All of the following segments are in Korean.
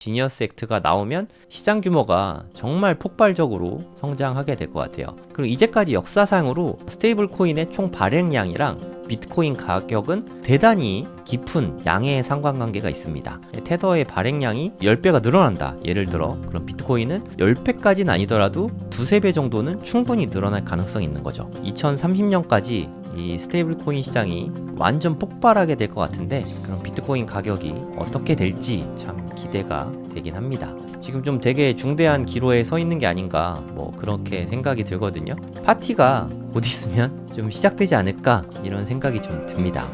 지니어스 액트가 나오면 시장 규모가 정말 폭발적으로 성장하게 될 것 같아요. 그리고 이제까지 역사상으로 스테이블 코인의 총 발행량이랑 비트코인 가격은 대단히 깊은 양의 상관관계가 있습니다. 테더의 발행량이 10배가 늘어난다. 예를 들어 그럼 비트코인은 10배까지는 아니더라도 두세 배 정도는 충분히 늘어날 가능성이 있는 거죠. 2030년까지 이 스테이블 코인 시장이 완전 폭발하게 될 것 같은데 그럼 비트코인 가격이 어떻게 될지 참 기대가 되긴 합니다. 지금 좀 되게 중대한 기로에 서 있는 게 아닌가 뭐 그렇게 생각이 들거든요. 파티가 곧 있으면 좀 시작되지 않을까 이런 생각이 좀 듭니다.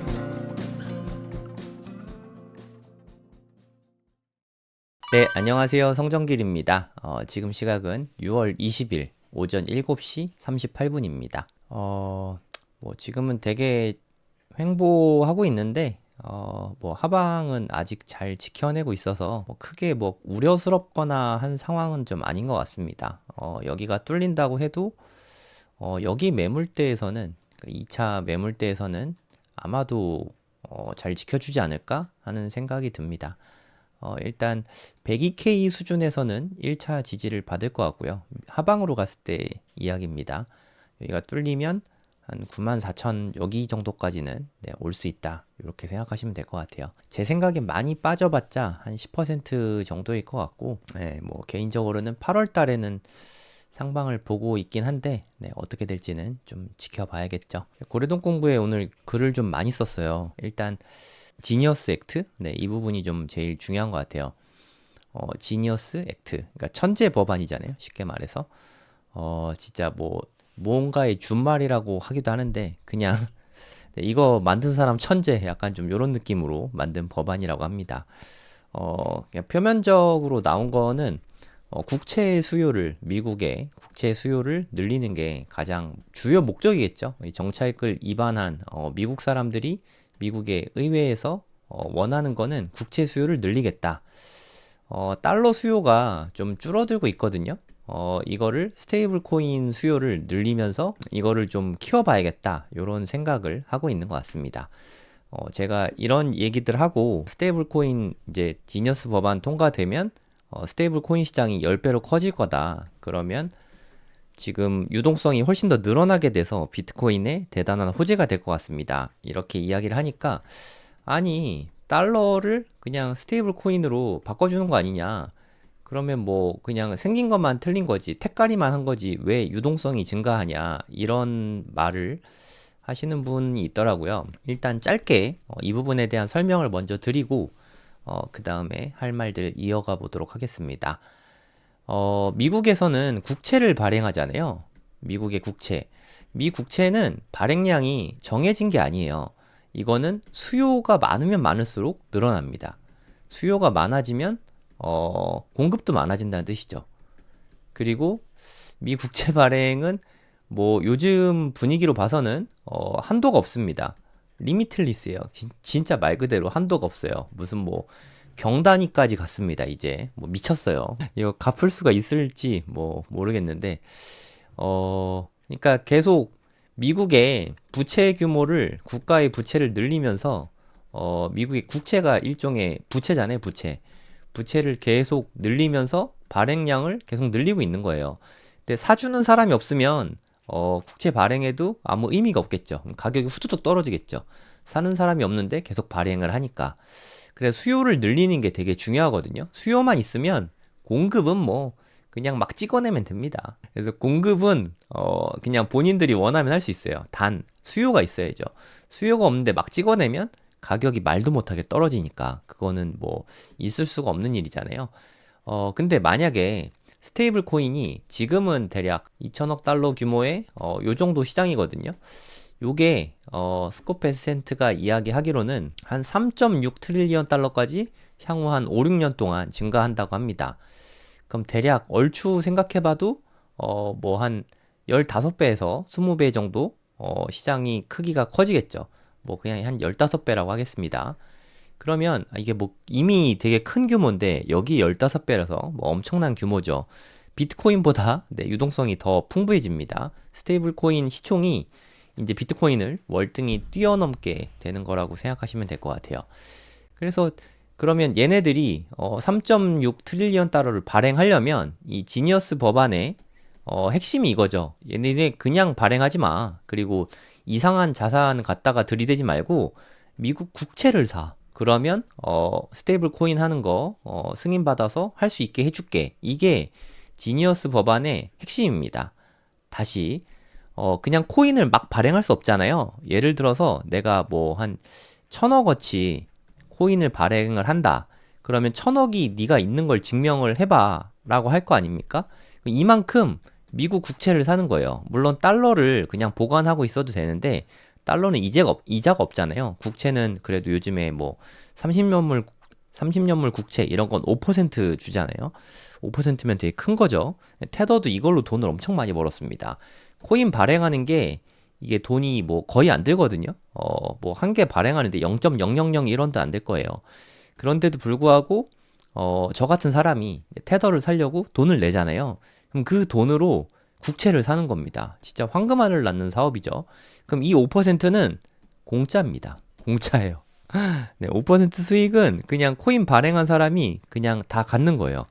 네, 안녕하세요. 성정길입니다. 지금 시각은 6월 20일 오전 7시 38분입니다. 뭐 지금은 되게 횡보하고 있는데 뭐 하방은 아직 잘 지켜내고 있어서 뭐 크게 뭐 우려스럽거나 한 상황은 좀 아닌 것 같습니다. 여기가 뚫린다고 해도 여기 매물대에서는 2차 매물대에서는 아마도 잘 지켜주지 않을까 하는 생각이 듭니다. 일단 102K 수준에서는 1차 지지를 받을 것 같고요. 하방으로 갔을 때 이야기입니다. 여기가 뚫리면 한 94,000 여기 정도까지는 올 수 있다 이렇게 생각하시면 될 것 같아요. 제 생각에 많이 빠져봤자 한 10% 정도일 것 같고 뭐 개인적으로는 8월 달에는 상방을 보고 있긴 한데 어떻게 될지는 좀 지켜봐야겠죠. 고래동 공부에 오늘 글을 좀 많이 썼어요. 일단 지니어스 액트 이 부분이 좀 제일 중요한 것 같아요. 지니어스 액트 그러니까 천재 법안이잖아요. 쉽게 말해서 진짜 뭐 뭔가의 준말이라고 하기도 하는데 그냥 이거 만든 사람 천재 약간 좀 이런 느낌으로 만든 법안이라고 합니다. 그냥 표면적으로 나온 거는 국채 수요를 미국의 국채 수요를 늘리는 게 가장 주요 목적이겠죠. 정찰을 위반한 미국 사람들이 미국의 의회에서 원하는 거는 국채 수요를 늘리겠다. 달러 수요가 좀 줄어들고 있거든요. 이거를 스테이블 코인 수요를 늘리면서 이거를 좀 키워봐야겠다 이런 생각을 하고 있는 것 같습니다. 제가 이런 얘기들 하고 스테이블 코인 이제 지니어스 법안 통과되면 스테이블 코인 시장이 10배로 커질 거다. 그러면 지금 유동성이 훨씬 더 늘어나게 돼서 비트코인의 대단한 호재가 될 것 같습니다. 이렇게 이야기를 하니까 아니 달러를 그냥 스테이블 코인으로 바꿔주는 거 아니냐. 그러면 뭐 그냥 생긴 것만 틀린 거지 택가리만 한 거지 왜 유동성이 증가하냐 이런 말을 하시는 분이 있더라고요. 일단 짧게 이 부분에 대한 설명을 먼저 드리고 그 다음에 할 말들 이어가 보도록 하겠습니다. 미국에서는 국채를 발행하잖아요. 미국의 국채. 미 국채는 발행량이 정해진 게 아니에요. 이거는 수요가 많으면 많을수록 늘어납니다. 수요가 많아지면 공급도 많아진다는 뜻이죠. 그리고 미 국채 발행은 뭐 요즘 분위기로 봐서는 한도가 없습니다. 리미틀리스예요. 진짜 말 그대로 한도가 없어요. 무슨 뭐 경단위까지 갔습니다. 이제 뭐 미쳤어요. 이거 갚을 수가 있을지 뭐 모르겠는데 그러니까 계속 미국의 부채 규모를 국가의 부채를 늘리면서 미국의 국채가 일종의 부채잖아요. 부채를 계속 늘리면서 발행량을 계속 늘리고 있는 거예요. 근데 사주는 사람이 없으면 국채 발행에도 아무 의미가 없겠죠. 가격이 후두둑 떨어지겠죠. 사는 사람이 없는데 계속 발행을 하니까. 그래서 수요를 늘리는 게 되게 중요하거든요. 수요만 있으면 공급은 뭐 그냥 막 찍어내면 됩니다. 그래서 공급은 그냥 본인들이 원하면 할 수 있어요. 단 수요가 있어야죠. 수요가 없는데 막 찍어내면 가격이 말도 못하게 떨어지니까 그거는 뭐 있을 수가 없는 일이잖아요. 근데 만약에 스테이블 코인이 지금은 대략 2천억 달러 규모의 요 정도 시장이거든요. 요게 스코페센트가 이야기하기로는 한 3.6 트릴리언 달러까지 향후 한 5, 6년 동안 증가한다고 합니다. 그럼 대략 얼추 생각해봐도 뭐 한 15배에서 20배 정도 시장이 크기가 커지겠죠. 뭐 그냥 한 15배라고 하겠습니다. 그러면 이게 뭐 이미 되게 큰 규모인데 여기 15배라서 뭐 엄청난 규모죠. 비트코인보다 유동성이 더 풍부해집니다. 스테이블 코인 시총이 이제 비트코인을 월등히 뛰어넘게 되는 거라고 생각하시면 될 것 같아요. 그래서 그러면 얘네들이 3.6 트릴리언 달러를 발행하려면 이 지니어스 법안의 핵심이 이거죠. 얘네들 그냥 발행하지 마. 그리고 이상한 자산 갖다가 들이대지 말고 미국 국채를 사. 그러면 스테이블 코인 하는 거 승인 받아서 할 수 있게 해줄게. 이게 지니어스 법안의 핵심입니다. 다시 그냥 코인을 막 발행할 수 없잖아요. 예를 들어서 내가 뭐 한 1,000억어치 코인을 발행을 한다. 그러면 1,000억이 네가 있는 걸 증명을 해봐 라고 할 거 아닙니까? 이만큼 미국 국채를 사는 거예요. 물론 달러를 그냥 보관하고 있어도 되는데 달러는 이자가 없잖아요. 국채는 그래도 요즘에 뭐 30년물 국채 이런 건 5% 주잖아요. 5%면 되게 큰 거죠. 테더도 이걸로 돈을 엄청 많이 벌었습니다. 코인 발행하는 게 이게 돈이 뭐 거의 안 들거든요. 뭐 한 개 발행하는데 0.0001원도 안 될 거예요. 그런데도 불구하고 저 같은 사람이 테더를 사려고 돈을 내잖아요. 그럼 그 돈으로 국채를 사는 겁니다. 진짜 황금알을 낳는 사업이죠. 그럼 이 5%는 공짜입니다. 공짜예요. 네, 5% 수익은 그냥 코인 발행한 사람이 그냥 다 갖는 거예요.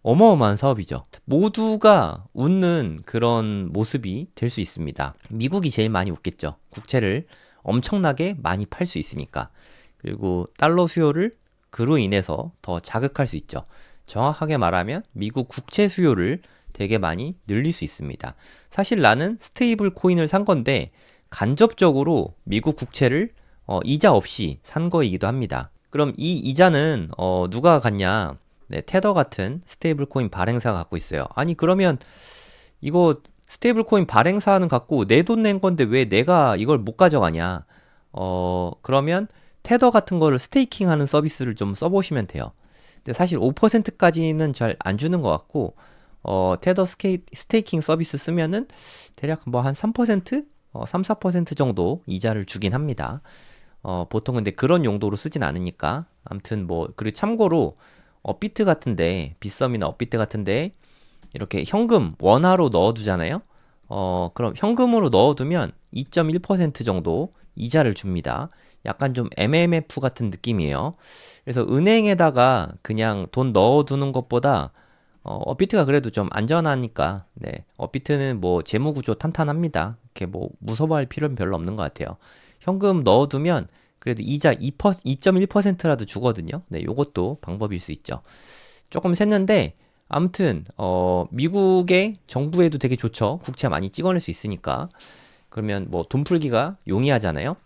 어마어마한 사업이죠. 모두가 웃는 그런 모습이 될 수 있습니다. 미국이 제일 많이 웃겠죠. 국채를 엄청나게 많이 팔 수 있으니까. 그리고 달러 수요를 그로 인해서 더 자극할 수 있죠. 정확하게 말하면 미국 국채 수요를 되게 많이 늘릴 수 있습니다. 사실 나는 스테이블 코인을 산 건데 간접적으로 미국 국채를 이자 없이 산 거이기도 합니다. 그럼 이 이자는 누가 갖냐? 네, 테더 같은 스테이블 코인 발행사가 갖고 있어요. 아니 그러면 이거 스테이블 코인 발행사는 갖고 내 돈 낸 건데 왜 내가 이걸 못 가져가냐? 그러면 테더 같은 거를 스테이킹 하는 서비스를 좀 써보시면 돼요. 근데 사실 5%까지는 잘 안 주는 것 같고 테더 스테이킹 서비스 쓰면은 대략 뭐 한 3%? 3, 4% 정도 이자를 주긴 합니다. 보통 근데 그런 용도로 쓰진 않으니까. 아무튼 뭐, 그리고 참고로, 업비트 같은데, 빗썸이나 업비트 같은데, 이렇게 현금, 원화로 넣어두잖아요? 그럼 현금으로 넣어두면 2.1% 정도 이자를 줍니다. 약간 좀 MMF 같은 느낌이에요. 그래서 은행에다가 그냥 돈 넣어두는 것보다 업비트가 그래도 좀 안전하니까, 네. 업비트는 뭐 재무구조 탄탄합니다. 이렇게 뭐 무서워할 필요는 별로 없는 것 같아요. 현금 넣어두면 그래도 이자 2.1%라도 주거든요. 네, 요것도 방법일 수 있죠. 조금 샜는데, 아무튼, 미국의 정부에도 되게 좋죠. 국채 많이 찍어낼 수 있으니까. 그러면 뭐 돈 풀기가 용이하잖아요.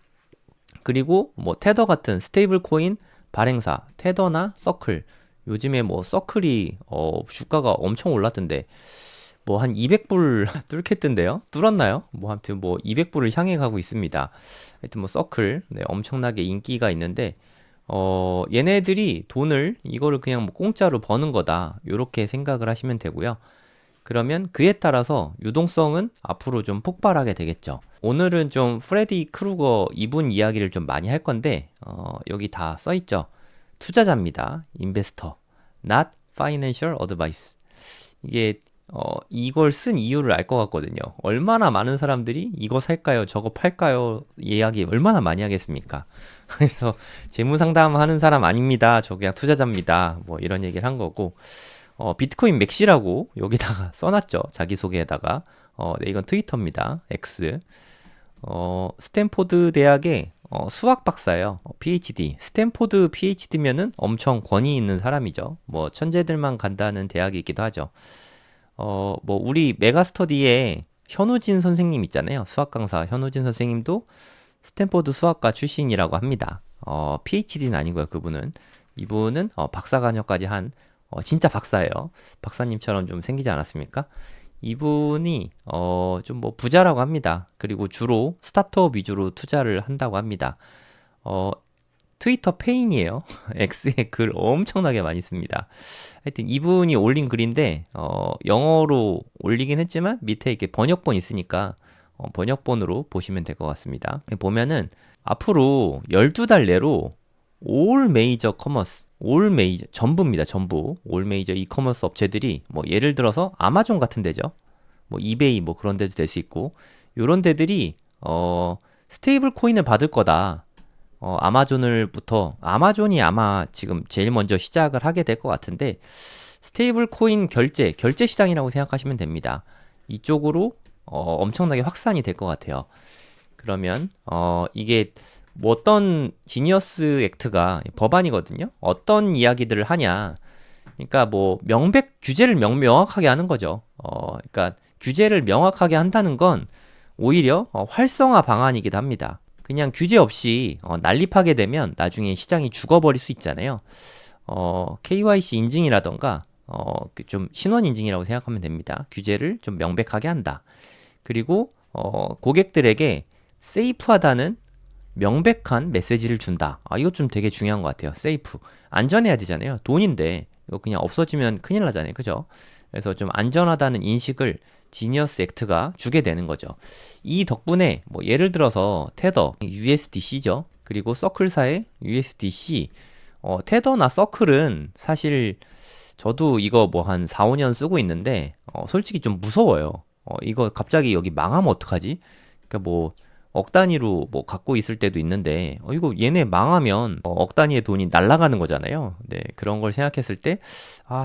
그리고 뭐 테더 같은 스테이블 코인 발행사, 테더나 서클, 요즘에 뭐 서클이 주가가 엄청 올랐던데 뭐 한 200불 뚫겠던데요? 뚫었나요? 뭐 아무튼 뭐 200불을 향해 가고 있습니다. 하여튼 뭐 서클 네, 엄청나게 인기가 있는데 얘네들이 돈을 이거를 그냥 뭐 공짜로 버는 거다. 요렇게 생각을 하시면 되고요. 그러면 그에 따라서 유동성은 앞으로 좀 폭발하게 되겠죠. 오늘은 좀 프레디 크루거 이분 이야기를 좀 많이 할 건데 여기 다 써있죠. 투자자입니다. 인베스터. Not financial advice. 이게 이걸 쓴 이유를 알 것 같거든요. 얼마나 많은 사람들이 이거 살까요? 저거 팔까요? 이야기 얼마나 많이 하겠습니까? 그래서 재무 상담하는 사람 아닙니다. 저 그냥 투자자입니다. 뭐 이런 얘기를 한 거고 비트코인 맥시라고 여기다가 써놨죠. 자기소개에다가 네, 이건 트위터입니다. X. 스탠포드 대학의 수학 박사예요. PhD. 스탠포드 PhD면은 엄청 권위 있는 사람이죠. 뭐 천재들만 간다는 대학이기도 하죠. 뭐 우리 메가스터디에 현우진 선생님 있잖아요. 수학 강사 현우진 선생님도 스탠포드 수학과 출신이라고 합니다. PhD는 아니고요. 그분은 이분은 박사과정까지 한 진짜 박사예요. 박사님처럼 좀 생기지 않았습니까? 이분이 좀 뭐 부자라고 합니다. 그리고 주로 스타트업 위주로 투자를 한다고 합니다. 트위터 페인이에요. X에 글 엄청나게 많이 씁니다. 하여튼 이분이 올린 글인데 영어로 올리긴 했지만 밑에 이렇게 번역본 있으니까 번역본으로 보시면 될 것 같습니다. 보면은 앞으로 12달 내로 올 메이저 커머스, 올 메이저 전부입니다. 전부 올 메이저 이커머스 업체들이 뭐 예를 들어서 아마존 같은 데죠. 뭐 이베이 뭐 그런 데도 될 수 있고 요런 데들이 스테이블 코인을 받을 거다. 아마존이 아마 지금 제일 먼저 시작을 하게 될 것 같은데, 스테이블 코인 결제 시장이라고 생각하시면 됩니다. 이쪽으로 엄청나게 확산이 될 것 같아요. 그러면 이게 뭐 어떤 지니어스 액트가 법안이거든요. 어떤 이야기들을 하냐. 그러니까 뭐 규제를 명확하게 하는 거죠. 그러니까 규제를 명확하게 한다는 건 오히려 활성화 방안이기도 합니다. 그냥 규제 없이 난립하게 되면 나중에 시장이 죽어버릴 수 있잖아요. KYC 인증이라던가 좀 신원 인증이라고 생각하면 됩니다. 규제를 좀 명백하게 한다. 그리고 고객들에게 세이프하다는 명백한 메시지를 준다. 이거 좀 되게 중요한 것 같아요. 세이프. 안전해야 되잖아요. 돈인데 이거 그냥 없어지면 큰일 나잖아요. 그죠? 그래서 좀 안전하다는 인식을 지니어스 액트가 주게 되는 거죠. 이 덕분에 뭐 예를 들어서 테더, USDC죠. 그리고 서클사의 USDC. 테더나 서클은 사실 저도 이거 뭐 한 4, 5년 쓰고 있는데 솔직히 좀 무서워요. 이거 갑자기 여기 망하면 어떡하지? 그러니까 뭐 억 단위로 뭐 갖고 있을 때도 있는데 이거 얘네 망하면 억 단위의 돈이 날아가는 거잖아요. 네, 그런 걸 생각했을 때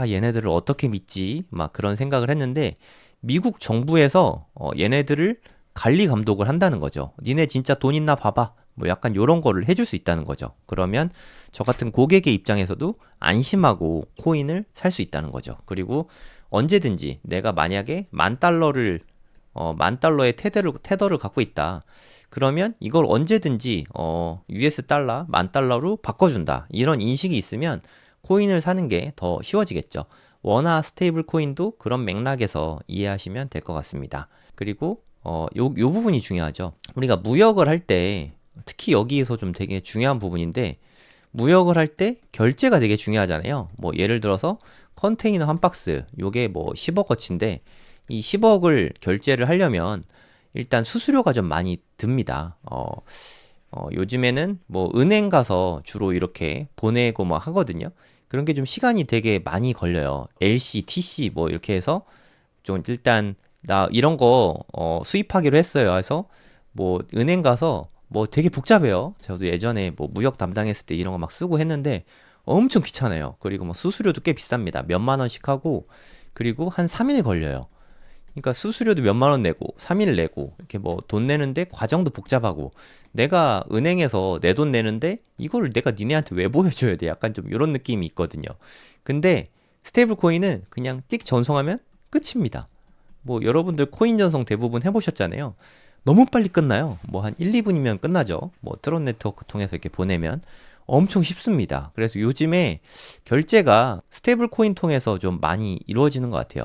얘네들을 어떻게 믿지? 막 그런 생각을 했는데 미국 정부에서 얘네들을 관리 감독을 한다는 거죠. 니네 진짜 돈 있나 봐봐. 뭐 약간 요런 거를 해줄 수 있다는 거죠. 그러면 저 같은 고객의 입장에서도 안심하고 코인을 살 수 있다는 거죠. 그리고 언제든지 내가 만약에 만 달러의 테더를 갖고 있다. 그러면 이걸 언제든지 US 달러, 만 달러로 바꿔준다. 이런 인식이 있으면 코인을 사는 게 더 쉬워지겠죠. 원화 스테이블 코인도 그런 맥락에서 이해하시면 될 것 같습니다. 그리고 요 부분이 중요하죠. 우리가 무역을 할 때 특히 여기에서 좀 되게 중요한 부분인데 무역을 할 때 결제가 되게 중요하잖아요. 뭐 예를 들어서 컨테이너 한 박스 요게 뭐 10억어치인데 이 10억을 결제를 하려면 일단 수수료가 좀 많이 듭니다. 요즘에는 뭐 은행 가서 주로 이렇게 보내고 뭐 하거든요. 그런 게 좀 시간이 되게 많이 걸려요. LC, TC 뭐 이렇게 해서 좀 일단 나 이런 거 수입하기로 했어요. 해서 뭐 은행 가서 뭐 되게 복잡해요. 저도 예전에 뭐 무역 담당했을 때 이런 거 막 쓰고 했는데 엄청 귀찮아요. 그리고 뭐 수수료도 꽤 비쌉니다. 몇만 원씩 하고 그리고 한 3일 걸려요. 그러니까 수수료도 몇만 원 내고 3일 내고 이렇게 뭐 돈 내는데 과정도 복잡하고 내가 은행에서 내 돈 내는데 이걸 내가 니네한테 왜 보여줘야 돼? 약간 좀 이런 느낌이 있거든요. 근데 스테이블 코인은 그냥 띡 전송하면 끝입니다. 뭐 여러분들 코인 전송 대부분 해보셨잖아요. 너무 빨리 끝나요. 뭐 한 1, 2분이면 끝나죠. 뭐 트론 네트워크 통해서 이렇게 보내면 엄청 쉽습니다. 그래서 요즘에 결제가 스테이블 코인 통해서 좀 많이 이루어지는 것 같아요.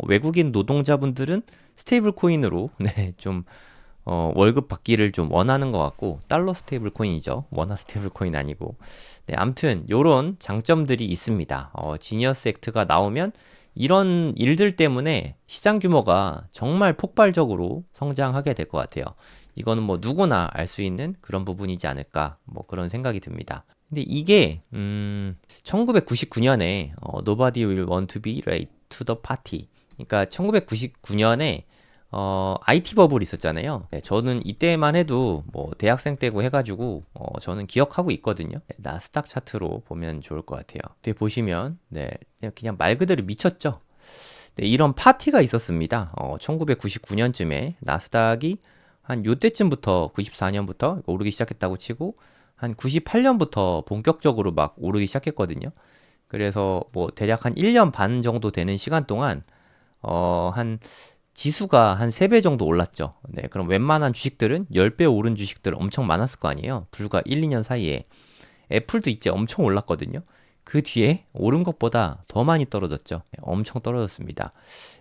외국인 노동자분들은 스테이블 코인으로 네, 좀 월급 받기를 좀 원하는 것 같고 달러 스테이블 코인이죠. 원화 스테이블 코인 아니고. 네, 아무튼 요런 장점들이 있습니다. 지니어스 액트가 나오면 이런 일들 때문에 시장 규모가 정말 폭발적으로 성장하게 될 것 같아요. 이거는 뭐 누구나 알 수 있는 그런 부분이지 않을까 뭐 그런 생각이 듭니다. 근데 이게 1999년에 Nobody will want to be late to the party. 그러니까 1999년에 IT 버블이 있었잖아요. 네, 저는 이때만 해도 뭐 대학생 때고 해가지고 저는 기억하고 있거든요. 네, 나스닥 차트로 보면 좋을 것 같아요. 뒤에 보시면 네, 그냥 말 그대로 미쳤죠. 네, 이런 파티가 있었습니다. 1999년쯤에 나스닥이 한 요때쯤부터 94년부터 오르기 시작했다고 치고 한 98년부터 본격적으로 막 오르기 시작했거든요. 그래서 뭐 대략 한 1년 반 정도 되는 시간 동안 한 지수가 한 3배 정도 올랐죠. 네, 그럼 웬만한 주식들은 10배 오른 주식들 엄청 많았을 거 아니에요. 불과 1, 2년 사이에. 애플도 이제 엄청 올랐거든요. 그 뒤에 오른 것보다 더 많이 떨어졌죠. 네, 엄청 떨어졌습니다.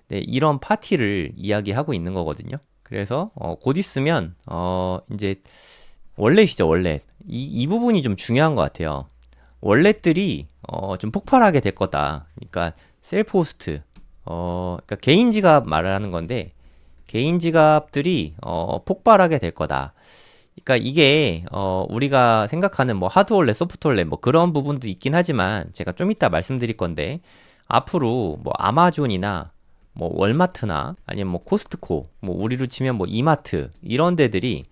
네, 이런 파티를 이야기하고 있는 거거든요. 그래서 곧 있으면 이제 월렛이죠, 월렛. 이 부분이 좀 중요한 것 같아요. 월렛들이 좀 폭발하게 될 거다. 그러니까 셀프 호스트, 그러니까 개인 지갑 말하는 건데 개인 지갑들이 폭발하게 될 거다. 그러니까 이게 우리가 생각하는 뭐 하드 월렛, 소프트 월렛 뭐 그런 부분도 있긴 하지만 제가 좀 이따 말씀드릴 건데 앞으로 뭐 아마존이나 뭐 월마트나 아니면 뭐 코스트코, 뭐 우리로 치면 뭐 이마트 이런 데들이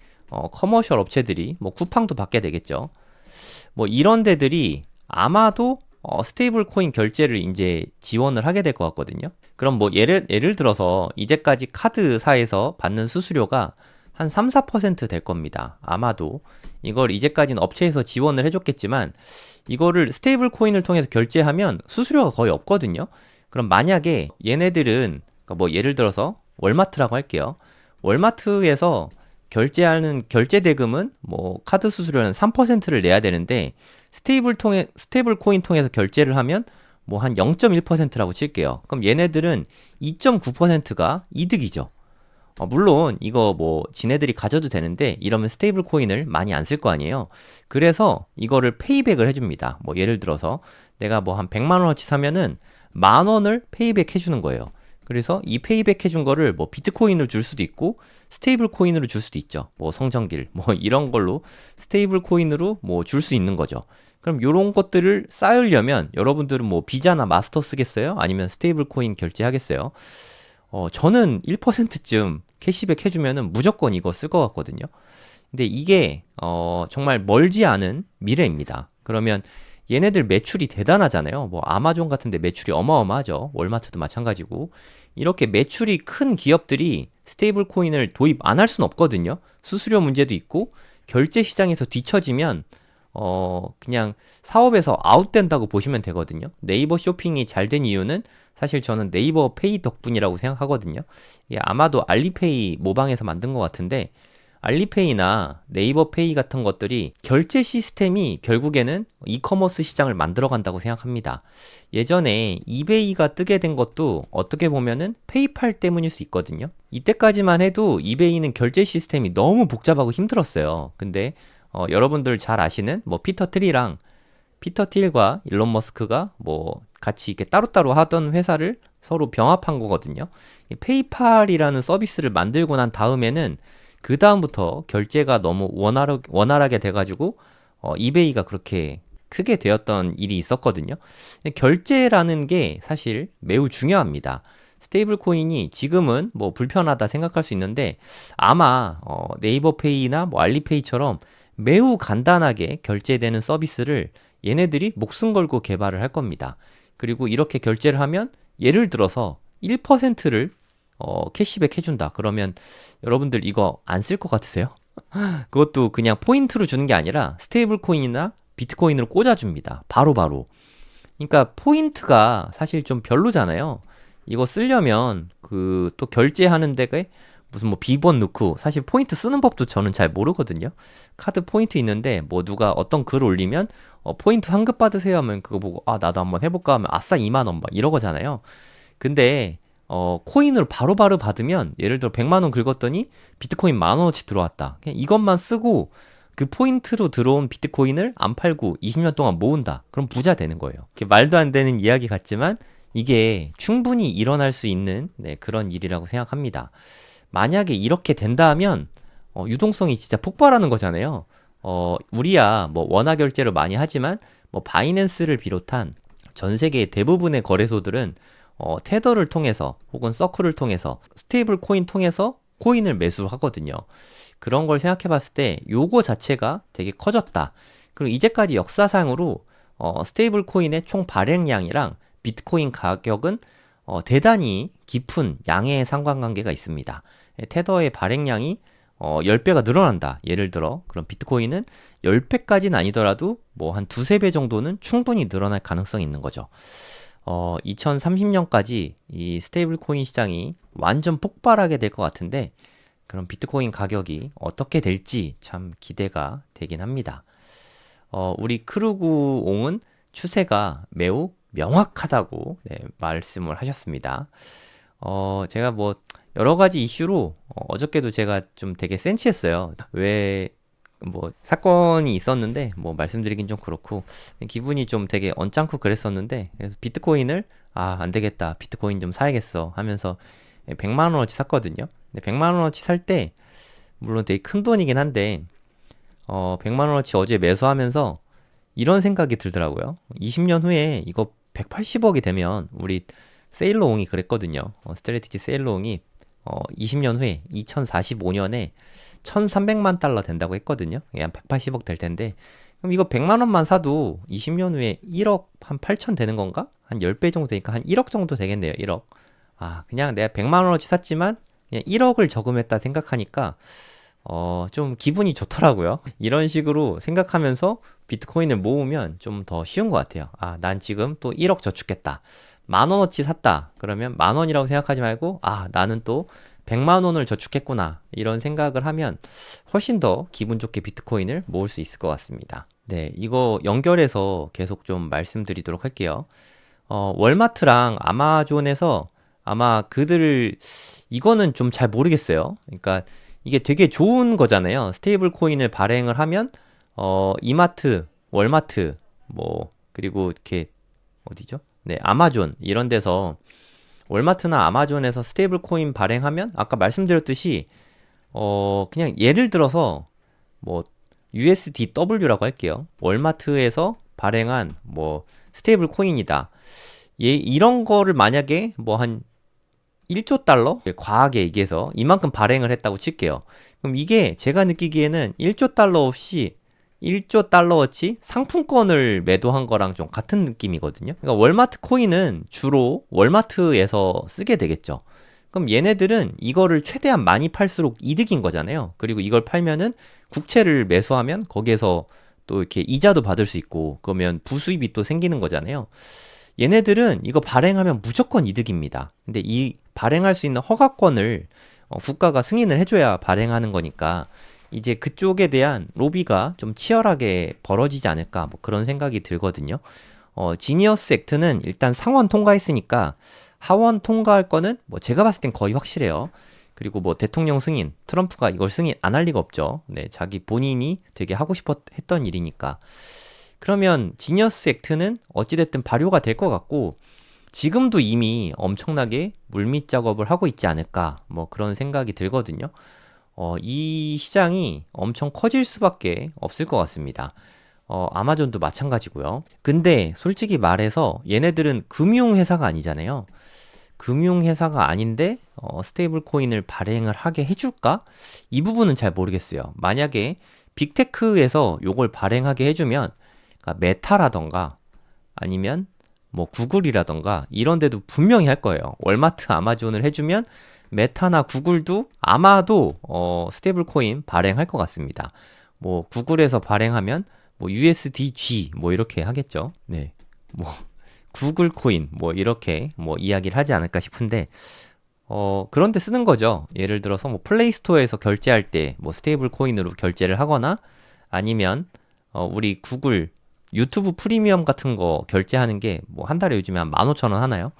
커머셜 업체들이 뭐 쿠팡도 받게 되겠죠. 뭐 이런 데들이 아마도 스테이블 코인 결제를 이제 지원을 하게 될 것 같거든요. 그럼 뭐 예를 들어서 이제까지 카드사에서 받는 수수료가 한 3, 4%될 겁니다. 아마도 이걸 이제까지는 업체에서 지원을 해줬겠지만 이거를 스테이블 코인을 통해서 결제하면 수수료가 거의 없거든요. 그럼 만약에 얘네들은 그러니까 뭐 예를 들어서 월마트라고 할게요. 월마트에서 결제하는 결제 대금은 뭐 카드 수수료는 3%를 내야 되는데 스테이블 코인 통해서 결제를 하면 뭐 한 0.1%라고 칠게요. 그럼 얘네들은 2.9%가 이득이죠. 물론 이거 뭐 지네들이 가져도 되는데 이러면 스테이블 코인을 많이 안 쓸 거 아니에요. 그래서 이거를 페이백을 해줍니다. 뭐 예를 들어서 내가 뭐 한 100만 원어치 사면은 10,000원을 페이백 해주는 거예요. 그래서 이 페이백 해준 거를 뭐 비트코인으로 줄 수도 있고 스테이블 코인으로 줄 수도 있죠. 뭐 성전길 뭐 이런 걸로 스테이블 코인으로 뭐 줄 수 있는 거죠. 그럼 이런 것들을 쌓으려면 여러분들은 뭐 비자나 마스터 쓰겠어요? 아니면 스테이블 코인 결제하겠어요? 저는 1%쯤 캐시백 해주면은 무조건 이거 쓸 것 같거든요. 근데 이게 정말 멀지 않은 미래입니다. 그러면 얘네들 매출이 대단하잖아요. 뭐 아마존 같은데 매출이 어마어마하죠. 월마트도 마찬가지고. 이렇게 매출이 큰 기업들이 스테이블 코인을 도입 안 할 수는 없거든요. 수수료 문제도 있고 결제 시장에서 뒤처지면 그냥 사업에서 아웃된다고 보시면 되거든요. 네이버 쇼핑이 잘 된 이유는 사실 저는 네이버 페이 덕분이라고 생각하거든요. 이게 아마도 알리페이 모방해서 만든 것 같은데 알리페이나 네이버 페이 같은 것들이 결제 시스템이 결국에는 이커머스 시장을 만들어 간다고 생각합니다. 예전에 이베이가 뜨게 된 것도 어떻게 보면은 페이팔 때문일 수 있거든요. 이때까지만 해도 이베이는 결제 시스템이 너무 복잡하고 힘들었어요. 근데 여러분들 잘 아시는 뭐 피터 틸과 일론 머스크가 뭐 같이 이렇게 따로따로 하던 회사를 서로 병합한 거거든요. 페이팔이라는 서비스를 만들고 난 다음에는 그 다음부터 결제가 너무 원활하게 돼가지고 이베이가 그렇게 크게 되었던 일이 있었거든요. 결제라는 게 사실 매우 중요합니다. 스테이블 코인이 지금은 뭐 불편하다 생각할 수 있는데 아마 네이버 페이나 뭐 알리페이처럼 매우 간단하게 결제되는 서비스를 얘네들이 목숨 걸고 개발을 할 겁니다. 그리고 이렇게 결제를 하면 예를 들어서 1%를 캐시백 해준다. 그러면 여러분들 이거 안 쓸 것 같으세요? 그것도 그냥 포인트로 주는 게 아니라 스테이블 코인이나 비트코인으로 꽂아줍니다. 바로바로. 그러니까 포인트가 사실 좀 별로잖아요. 이거 쓰려면 그 또 결제하는 데가 무슨 뭐 비번 넣고 사실 포인트 쓰는 법도 저는 잘 모르거든요. 카드 포인트 있는데 뭐 누가 어떤 글 올리면 포인트 환급 받으세요 하면 그거 보고 아 나도 한번 해볼까 하면 아싸 2만 원 막 이러거잖아요. 근데 코인으로 바로바로 받으면 예를 들어 100만 원 긁었더니 비트코인 10,000원어치 들어왔다. 그냥 이것만 쓰고 그 포인트로 들어온 비트코인을 안 팔고 20년 동안 모은다. 그럼 부자 되는 거예요. 말도 안 되는 이야기 같지만 이게 충분히 일어날 수 있는 그런 일이라고 생각합니다. 만약에 이렇게 된다면 유동성이 진짜 폭발하는 거잖아요. 우리야 뭐 원화 결제를 많이 하지만 뭐 바이낸스를 비롯한 전 세계 대부분의 거래소들은 테더를 통해서 혹은 서클을 통해서 스테이블 코인 통해서 코인을 매수하거든요. 그런 걸 생각해 봤을 때 요거 자체가 되게 커졌다. 그리고 이제까지 역사상으로 스테이블 코인의 총 발행량이랑 비트코인 가격은 대단히 깊은 양해의 상관관계가 있습니다. 테더의 발행량이 10배가 늘어난다. 예를 들어 그럼 비트코인은 10배까지는 아니더라도 뭐 한 두세 배 정도는 충분히 늘어날 가능성이 있는 거죠. 2030년까지 이 스테이블 코인 시장이 완전 폭발하게 될 것 같은데 그럼 비트코인 가격이 어떻게 될지 참 기대가 되긴 합니다. 우리 크루구옹은 추세가 매우 명확하다고 말씀을 하셨습니다. 제가 뭐 여러 가지 이슈로 어저께도 제가 좀 되게 센치했어요. 왜 뭐 사건이 있었는데 뭐 말씀드리긴 좀 그렇고 기분이 좀 되게 언짢고 그랬었는데 그래서 비트코인을 안 되겠다. 비트코인 좀 사야겠어 하면서 100만 원어치 샀거든요. 근데 100만 원어치 살 때 물론 되게 큰 돈이긴 한데 100만 원어치 어제 매수하면서 이런 생각이 들더라고요. 20년 후에 이거 180억이 되면 우리 세일러옹이 그랬거든요. 스트레티지 세일러옹이 20년 후에 2045년에 1,300만 달러 된다고 했거든요. 한 180억 될 텐데 그럼 이거 100만 원만 사도 20년 후에 1억 한 8천 되는 건가? 한 10배 정도 되니까 한 1억 정도 되겠네요. 1억. 아, 그냥 내가 100만 원어치 샀지만 그냥 1억을 저금했다 생각하니까 좀 기분이 좋더라고요. 이런 식으로 생각하면서 비트코인을 모으면 좀 더 쉬운 것 같아요. 아, 난 지금 또 1억 저축했다. 만 원어치 샀다. 그러면 만 원이라고 생각하지 말고, 아, 나는 또 100만 원을 저축했구나. 이런 생각을 하면 훨씬 더 기분 좋게 비트코인을 모을 수 있을 것 같습니다. 네, 이거 연결해서 계속 좀 말씀드리도록 할게요. 월마트랑 아마존에서 아마 이거는 좀 잘 모르겠어요. 그러니까 이게 되게 좋은 거잖아요. 스테이블 코인을 발행을 하면, 이마트, 월마트, 뭐, 그리고 이렇게, 어디죠? 네, 아마존, 이런 데서, 월마트나 아마존에서 스테이블 코인 발행하면, 아까 말씀드렸듯이, 그냥 예를 들어서, 뭐, USDW라고 할게요. 월마트에서 발행한, 뭐, 스테이블 코인이다. 이런 거를 만약에, 뭐, 한 1조 달러? 과하게 얘기해서 이만큼 발행을 했다고 칠게요. 그럼 이게 제가 느끼기에는 1조 달러 없이 1조 달러어치 상품권을 매도한 거랑 좀 같은 느낌이거든요. 그러니까 월마트 코인은 주로 월마트에서 쓰게 되겠죠. 그럼 얘네들은 이거를 최대한 많이 팔수록 이득인 거잖아요. 그리고 이걸 팔면은 국채를 매수하면 거기에서 또 이렇게 이자도 받을 수 있고 그러면 부수입이 또 생기는 거잖아요. 얘네들은 이거 발행하면 무조건 이득입니다. 근데 이 발행할 수 있는 허가권을 국가가 승인을 해줘야 발행하는 거니까 이제 그쪽에 대한 로비가 좀 치열하게 벌어지지 않을까 뭐 그런 생각이 들거든요. 지니어스 액트는 일단 상원 통과했으니까 하원 통과할 거는 뭐 제가 봤을 땐 거의 확실해요. 그리고 뭐 대통령 승인, 트럼프가 이걸 승인 안 할 리가 없죠. 네, 자기 본인이 되게 하고 싶어 했던 일이니까. 그러면 지니어스 액트는 어찌됐든 발효가 될 것 같고 지금도 이미 엄청나게 물밑 작업을 하고 있지 않을까 뭐 그런 생각이 들거든요. 이 시장이 엄청 커질 수밖에 없을 것 같습니다. 아마존도 마찬가지고요. 근데 솔직히 말해서 얘네들은 금융회사가 아니잖아요. 금융회사가 아닌데 스테이블 코인을 발행을 하게 해줄까? 이 부분은 잘 모르겠어요. 만약에 빅테크에서 요걸 발행하게 해주면 그러니까 메타라던가 아니면 뭐 구글이라던가 이런 데도 분명히 할 거예요. 월마트, 아마존을 해주면 메타나 구글도 아마도 스테이블 코인 발행할 것 같습니다. 뭐 구글에서 발행하면 뭐 USDG 뭐 이렇게 하겠죠. 네, 뭐 구글 코인 뭐 이렇게 뭐 이야기를 하지 않을까 싶은데 그런 데 쓰는 거죠. 예를 들어서 뭐 플레이스토어에서 결제할 때 뭐 스테이블 코인으로 결제를 하거나 아니면 우리 구글 유튜브 프리미엄 같은 거 결제하는 게 뭐 한 달에 요즘에 한 15,000원 하나요?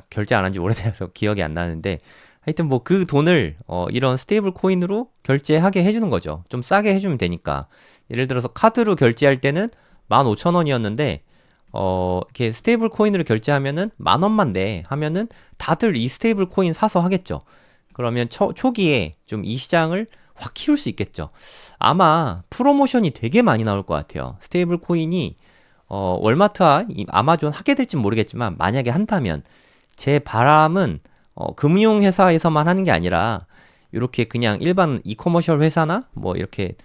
결제 안 한 지 오래돼서 기억이 안 나는데 하여튼 뭐 그 돈을 이런 스테이블 코인으로 결제하게 해주는 거죠. 좀 싸게 해주면 되니까. 예를 들어서 카드로 결제할 때는 15,000원이었는데 이렇게 스테이블 코인으로 결제하면은 10,000원만 내 하면은 다들 이 스테이블 코인 사서 하겠죠. 그러면 초기에 좀 이 시장을 확 키울 수 있겠죠. 아마 프로모션이 되게 많이 나올 것 같아요. 스테이블 코인이 월마트와 아마존 하게 될진 모르겠지만 만약에 한다면 제 바람은 금융회사에서만 하는 게 아니라 이렇게 그냥 일반 이커머셜 회사나 뭐 이렇게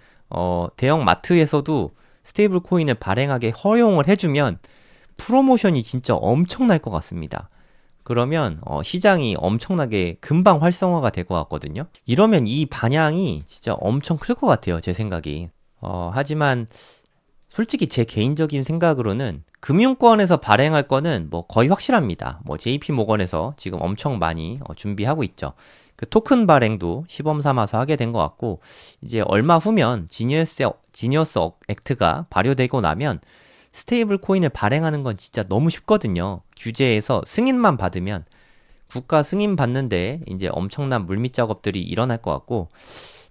대형 마트에서도 스테이블 코인을 발행하게 허용을 해주면 프로모션이 진짜 엄청날 것 같습니다. 그러면 시장이 엄청나게 금방 활성화가 될 것 같거든요. 이러면 이 반향이 진짜 엄청 클 것 같아요. 제 생각이. 하지만 솔직히 제 개인적인 생각으로는 금융권에서 발행할 거는 뭐 거의 확실합니다. 뭐 JP 모건에서 지금 엄청 많이 준비하고 있죠. 그 토큰 발행도 시범 삼아서 하게 된 것 같고 이제 얼마 후면 지니어스 액트가 발효되고 나면 스테이블 코인을 발행하는 건 진짜 너무 쉽거든요. 규제에서 승인만 받으면 국가 승인 받는데 이제 엄청난 물밑 작업들이 일어날 것 같고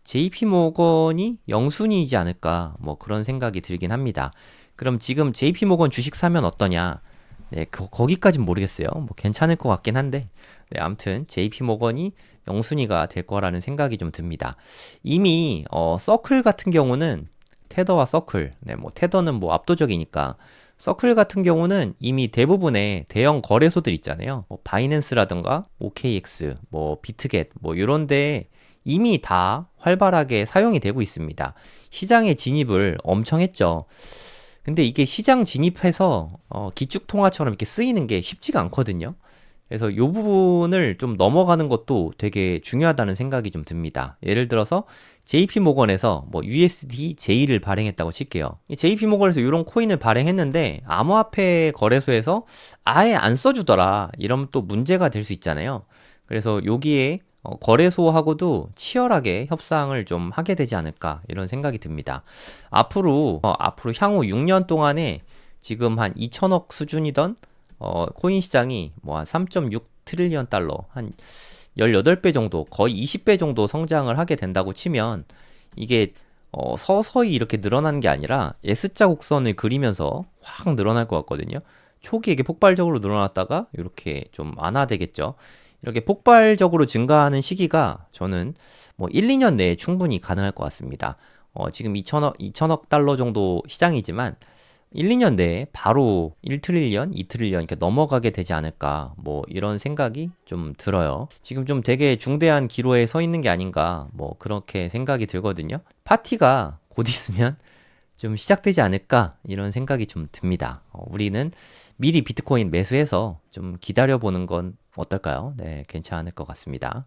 JP 모건이 영순위이지 않을까 뭐 그런 생각이 들긴 합니다. 그럼 지금 JP 모건 주식 사면 어떠냐? 네, 거기까진 모르겠어요. 뭐 괜찮을 것 같긴 한데 네, 아무튼 JP 모건이 영순위가 될 거라는 생각이 좀 듭니다. 이미 서클 같은 경우는 테더와 서클, 네, 뭐 테더는 뭐 압도적이니까 서클 같은 경우는 이미 대부분의 대형 거래소들 있잖아요. 뭐 바이낸스라든가 OKX, 뭐 비트겟, 뭐 이런 데 이미 다 활발하게 사용이 되고 있습니다. 시장에 진입을 엄청 했죠. 근데 이게 시장 진입해서 기축통화처럼 이렇게 쓰이는 게 쉽지가 않거든요. 그래서 이 부분을 좀 넘어가는 것도 되게 중요하다는 생각이 좀 듭니다. 예를 들어서 JP 모건에서 뭐 USDJ를 발행했다고 칠게요. 이 JP 모건에서 이런 코인을 발행했는데 암호화폐 거래소에서 아예 안 써주더라. 이러면 또 문제가 될 수 있잖아요. 그래서 여기에 거래소하고도 치열하게 협상을 좀 하게 되지 않을까 이런 생각이 듭니다. 앞으로 향후 6년 동안에 지금 한 2천억 수준이던 코인 시장이 뭐 한 3.6 트릴리언 달러, 한 18배 정도, 거의 20배 정도 성장을 하게 된다고 치면 이게 서서히 이렇게 늘어나는 게 아니라 S자 곡선을 그리면서 확 늘어날 것 같거든요. 초기에 이게 폭발적으로 늘어났다가 이렇게 좀 완화되겠죠. 이렇게 폭발적으로 증가하는 시기가 저는 뭐 1, 2년 내에 충분히 가능할 것 같습니다. 지금 2천억 달러 정도 시장이지만 1, 2년 내에 바로 1트릴리언, 2트릴리언 이렇게 넘어가게 되지 않을까 뭐 이런 생각이 좀 들어요. 지금 좀 되게 중대한 기로에 서 있는 게 아닌가 뭐 그렇게 생각이 들거든요. 파티가 곧 있으면 좀 시작되지 않을까 이런 생각이 좀 듭니다. 우리는 미리 비트코인 매수해서 좀 기다려보는 건 어떨까요? 네, 괜찮을 것 같습니다.